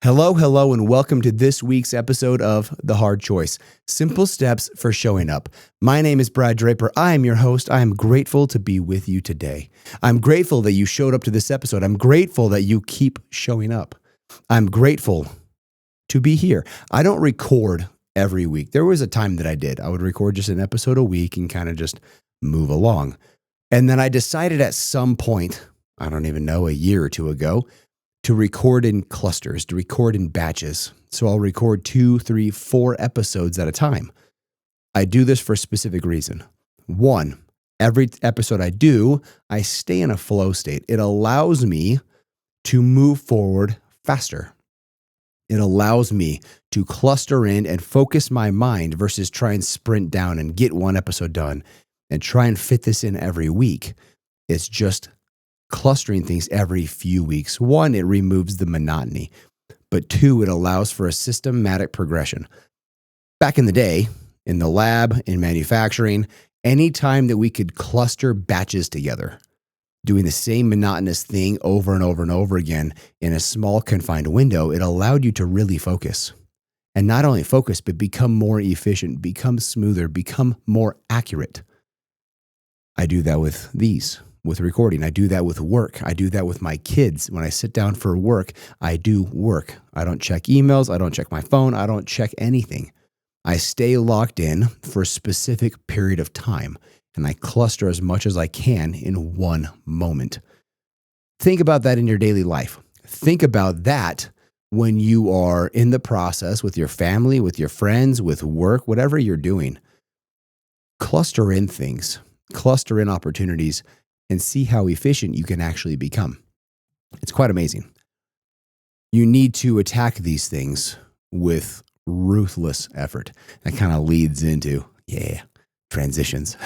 Hello, and welcome to this week's episode of The Hard Choice, Simple Steps for Showing Up. My name is Brad Draper. I am your host. I am grateful to be with you today. I'm grateful that you showed up to this episode. I'm grateful that you keep showing up. I'm grateful to be here. I don't record every week. There was a time that I did. I would record just an episode a week and kind of just move along. And then I decided at some point, I don't even know, a year or two ago, to record in clusters, to record in batches. So I'll record 2, 3, 4 episodes at a time. I do this for a specific reason. One, every episode I do, I stay in a flow state. It allows me to move forward faster. It allows me to cluster in and focus my mind versus try and sprint down and get one episode done and try and fit this in every week. It's just clustering things every few weeks. One, it removes the monotony, but two, it allows for a systematic progression. Back in the day, in the lab, in manufacturing, anytime that we could cluster batches together, doing the same monotonous thing over and over and over again in a small confined window, it allowed you to really focus. And not only focus, but become more efficient, become smoother, become more accurate. I do that with recording. I do that with work. I do that with my kids. When I sit down for work, I do work. I don't check emails. I don't check my phone. I don't check anything. I stay locked in for a specific period of time, and I cluster as much as I can in one moment. Think about that in your daily life. Think about that when you are in the process with your family, with your friends, with work, whatever you're doing. Cluster in things, cluster in opportunities, and see how efficient you can actually become. It's quite amazing. You need to attack these things with ruthless effort. That kind of leads into, transitions.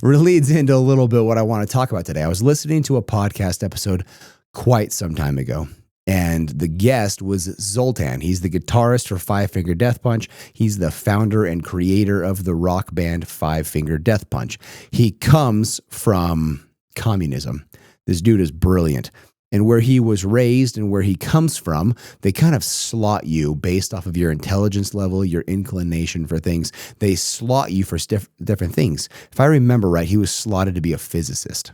Leads into a little bit what I want to talk about today. I was listening to a podcast episode quite some time ago, and the guest was Zoltan. He's the guitarist for Five Finger Death Punch. He's the founder and creator of the rock band Five Finger Death Punch. He comes from communism. This dude is brilliant. And where he was raised and where he comes from, they kind of slot you based off of your intelligence level, your inclination for things. They slot you for different things. If I remember right, he was slotted to be a physicist.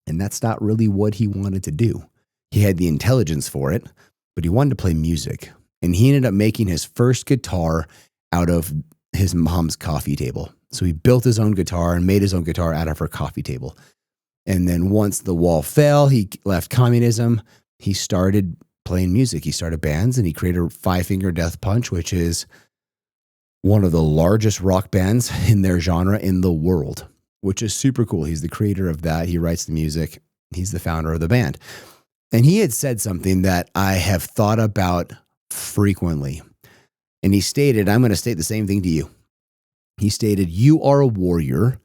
And that's not really what he wanted to do. He had the intelligence for it, but he wanted to play music. And he ended up making his first guitar out of his mom's coffee table. So he built his own guitar and made his own guitar out of her coffee table. And then once the wall fell, he left communism. He started playing music. He started bands, and he created Five Finger Death Punch, which is one of the largest rock bands in their genre in the world, which is super cool. He's the creator of that. He writes the music. He's the founder of the band. And he had said something that I have thought about frequently. And he stated, I'm going to state the same thing to you. He stated, you are a warrior,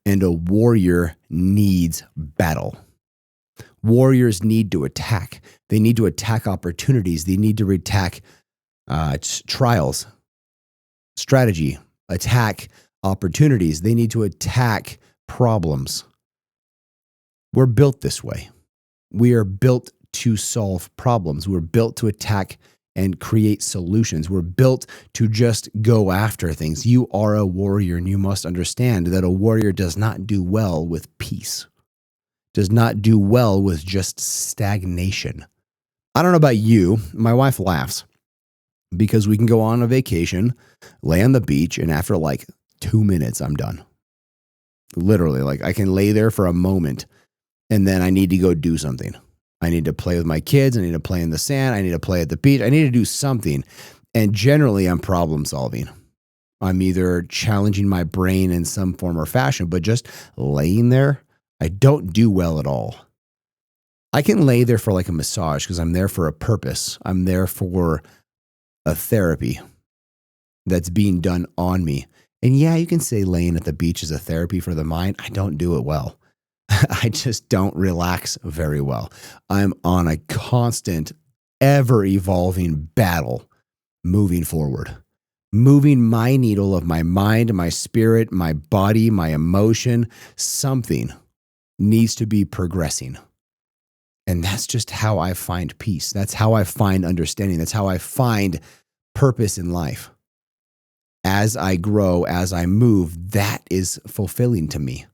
and a warrior needs battle. Warriors need to attack. They need to attack opportunities. They need to attack trials, strategy, attack opportunities. They need to attack problems. We're built this way. We are built to solve problems. We're built to attack and create solutions. We're built to just go after things. You are a warrior, and you must understand that a warrior does not do well with peace, does not do well with just stagnation. I don't know about you. My wife laughs because we can go on a vacation, lay on the beach, and after like 2 minutes, I'm done. Literally, like I can lay there for a moment, and then I need to go do something. I need to play with my kids. I need to play in the sand. I need to play at the beach. I need to do something. And generally, I'm problem solving. I'm either challenging my brain in some form or fashion, but just laying there, I don't do well at all. I can lay there for like a massage because I'm there for a purpose. I'm there for a therapy that's being done on me. And yeah, you can say laying at the beach is a therapy for the mind. I don't do it well. I just don't relax very well. I'm on a constant, ever-evolving battle moving forward, moving my needle of my mind, my spirit, my body, my emotion. Something needs to be progressing. And that's just how I find peace. That's how I find understanding. That's how I find purpose in life. As I grow, as I move, that is fulfilling to me.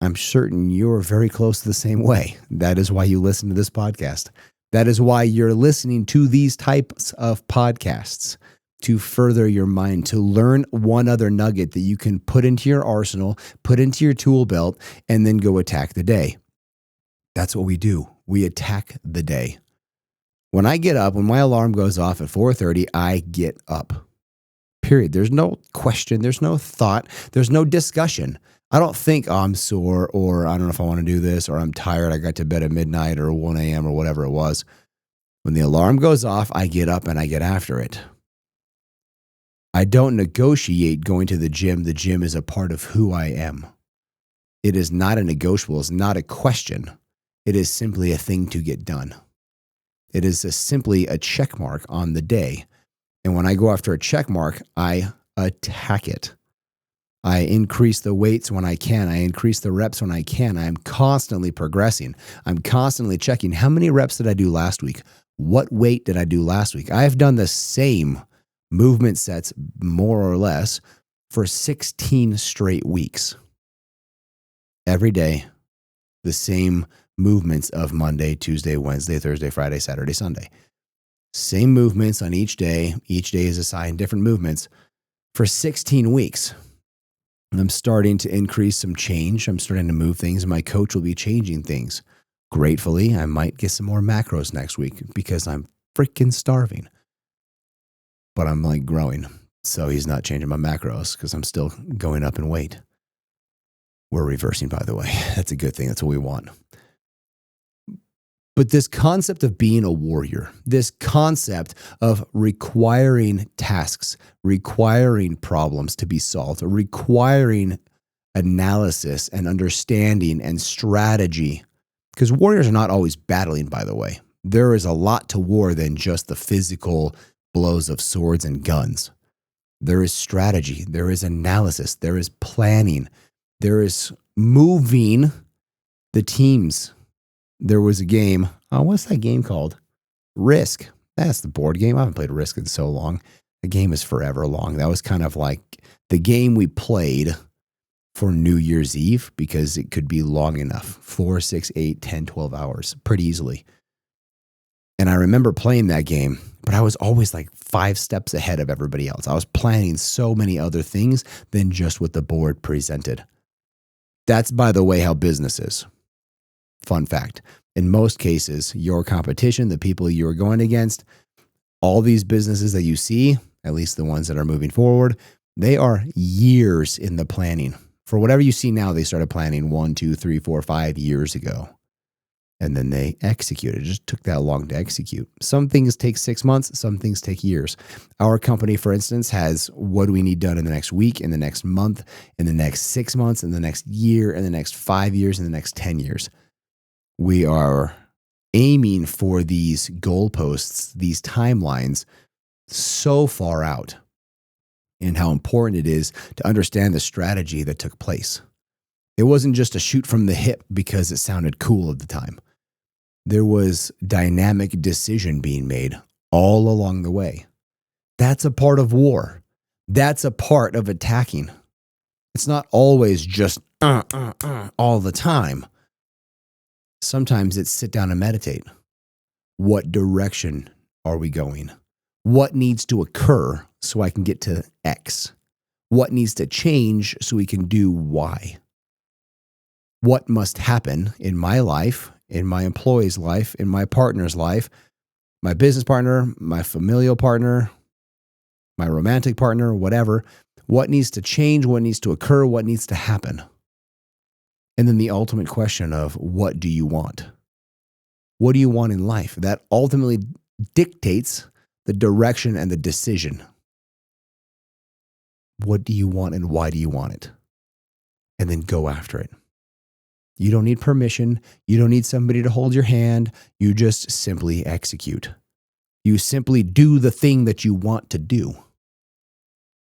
I'm certain you're very close to the same way. That is why you listen to this podcast. That is why you're listening to these types of podcasts, to further your mind, to learn one other nugget that you can put into your arsenal, put into your tool belt, and then go attack the day. That's what we do. We attack the day. When I get up, when my alarm goes off at 4:30, I get up. Period. There's no question. There's no thought. There's no discussion. I don't think, I'm sore, or I don't know if I want to do this, or I'm tired. I got to bed at midnight or 1 a.m. or whatever it was. When the alarm goes off, I get up and I get after it. I don't negotiate going to the gym. The gym is a part of who I am. It is not a negotiable. It's not a question. It is simply a thing to get done. It is simply a check mark on the day. And when I go after a check mark, I attack it. I increase the weights when I can. I increase the reps when I can. I am constantly progressing. I'm constantly checking, how many reps did I do last week? What weight did I do last week? I have done the same movement sets, more or less, for 16 straight weeks. Every day, the same movements of Monday, Tuesday, Wednesday, Thursday, Friday, Saturday, Sunday. Same movements on each day. Each day is assigned different movements for 16 weeks. I'm starting to increase some change. I'm starting to move things. My coach will be changing things. Gratefully, I might get some more macros next week because I'm freaking starving. But I'm like growing. So he's not changing my macros because I'm still going up in weight. We're reversing, by the way. That's a good thing. That's what we want. But this concept of being a warrior, this concept of requiring tasks, requiring problems to be solved, requiring analysis and understanding and strategy, because warriors are not always battling, by the way. There is a lot to war than just the physical blows of swords and guns. There is strategy, there is analysis, there is planning, there is moving the teams. There was a game. Oh, what's that game called? Risk. That's the board game. I haven't played Risk in so long. The game is forever long. That was kind of like the game we played for New Year's Eve because it could be long enough. 4, 6, 8, 10, 12 hours pretty easily. And I remember playing that game, but I was always like 5 steps ahead of everybody else. I was planning so many other things than just what the board presented. That's, by the way, how business is. Fun fact, in most cases, your competition, the people you're going against, all these businesses that you see, at least the ones that are moving forward, they are years in the planning. For whatever you see now, they started planning 1, 2, 3, 4, 5 years ago. And then they execute. It just took that long to execute. Some things take 6 months. Some things take years. Our company, for instance, has what do we need done in the next week, in the next month, in the next 6 months, in the next year, in the next 5 years, in the next 10 years. We are aiming for these goalposts, these timelines so far out, and how important it is to understand the strategy that took place. It wasn't just a shoot from the hip because it sounded cool at the time. There was dynamic decision being made all along the way. That's a part of war. That's a part of attacking. It's not always just all the time. Sometimes it's sit down and meditate. What direction are we going? What needs to occur so I can get to X? What needs to change so we can do Y? What must happen in my life, in my employee's life, in my partner's life, my business partner, my familial partner, my romantic partner, whatever? What needs to change? What needs to occur? What needs to happen? And then the ultimate question of what do you want? What do you want in life? That ultimately dictates the direction and the decision. What do you want and why do you want it? And then go after it. You don't need permission. You don't need somebody to hold your hand. You just simply execute. You simply do the thing that you want to do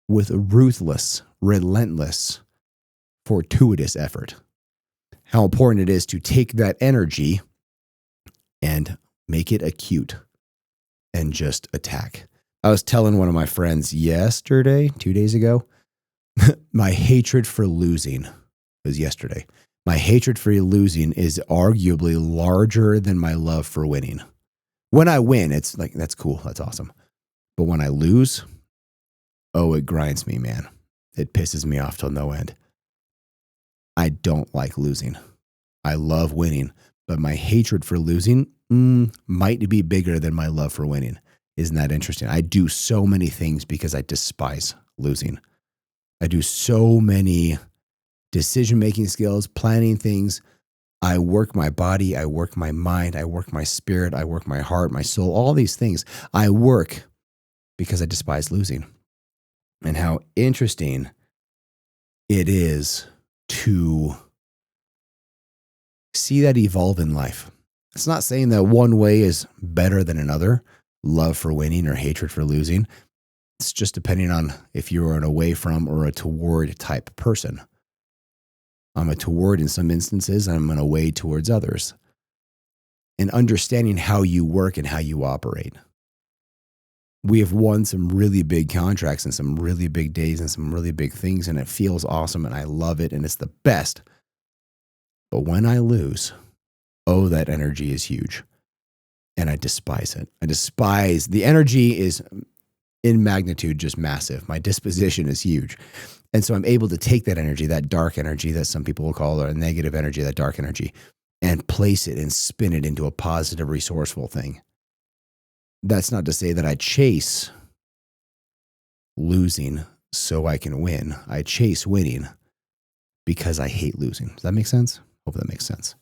with ruthless, relentless, fortuitous effort. How important it is to take that energy and make it acute and just attack. I was telling one of my friends yesterday, 2 days ago, my hatred for losing was yesterday. My hatred for losing is arguably larger than my love for winning. When I win, it's like, that's cool. That's awesome. But when I lose, oh, it grinds me, man. It pisses me off till no end. I don't like losing. I love winning, but my hatred for losing might be bigger than my love for winning. Isn't that interesting? I do so many things because I despise losing. I do so many decision-making skills, planning things. I work my body, I work my mind, I work my spirit, I work my heart, my soul, all these things. I work because I despise losing. And how interesting it is to see that evolve in life. It's not saying that one way is better than another, love for winning or hatred for losing. It's just depending on if you're an away from or a toward type person. I'm a toward in some instances, I'm an away towards others. And understanding how you work and how you operate. We have won some really big contracts and some really big days and some really big things, and it feels awesome, and I love it, and it's the best. But when I lose, oh, that energy is huge. And I despise it. I despise, the energy is in magnitude just massive. My disposition is huge. And so I'm able to take that energy, that dark energy that some people will call a negative energy, that dark energy, and place it and spin it into a positive, resourceful thing. That's not to say that I chase losing so I can win. I chase winning because I hate losing. Does that make sense? Hope that makes sense.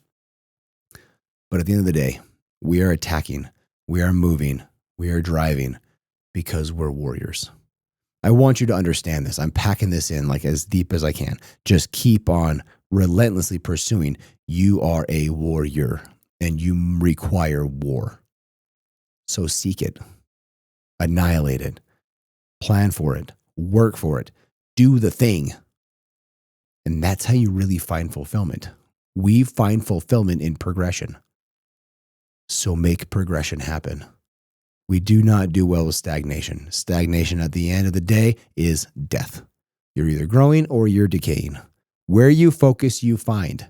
But at the end of the day, we are attacking, we are moving, we are driving because we're warriors. I want you to understand this. I'm packing this in like as deep as I can. Just keep on relentlessly pursuing. You are a warrior and you require war. So seek it, annihilate it, plan for it, work for it, do the thing. And that's how you really find fulfillment. We find fulfillment in progression. So make progression happen. We do not do well with stagnation. Stagnation at the end of the day is death. You're either growing or you're decaying. Where you focus, you find.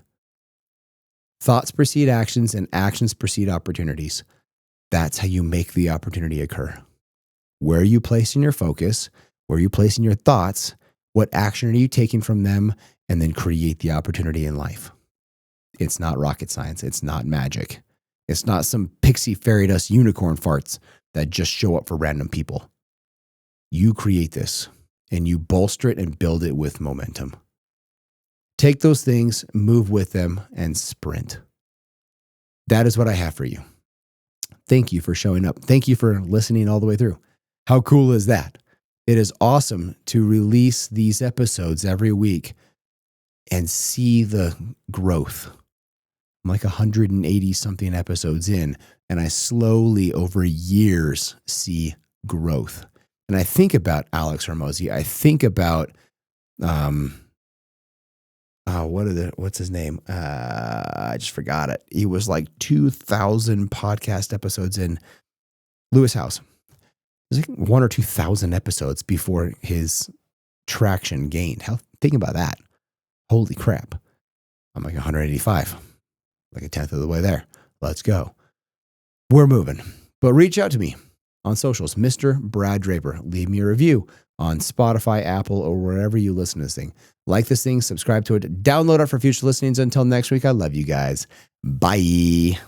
Thoughts precede actions and actions precede opportunities. That's how you make the opportunity occur. Where are you placing your focus? Where are you placing your thoughts? What action are you taking from them? And then create the opportunity in life. It's not rocket science. It's not magic. It's not some pixie fairy dust unicorn farts that just show up for random people. You create this and you bolster it and build it with momentum. Take those things, move with them, and sprint. That is what I have for you. Thank you for showing up. Thank you for listening all the way through. How cool is that? It is awesome to release these episodes every week and see the growth. I'm like 180 something episodes in, and I slowly over years see growth. And I think about Alex Ramosi. I think about, what's his name? I just forgot it. He was like 2,000 podcast episodes in. Lewis House. It was like 1,000 or 2,000 episodes before his traction gained. Think about that. Holy crap. I'm like 185, like a tenth of the way there. Let's go. We're moving. But reach out to me on socials, Mr. Brad Draper. Leave me a review on Spotify, Apple, or wherever you listen to this thing. Like this thing, subscribe to it, download it for future listenings. Until next week, I love you guys. Bye.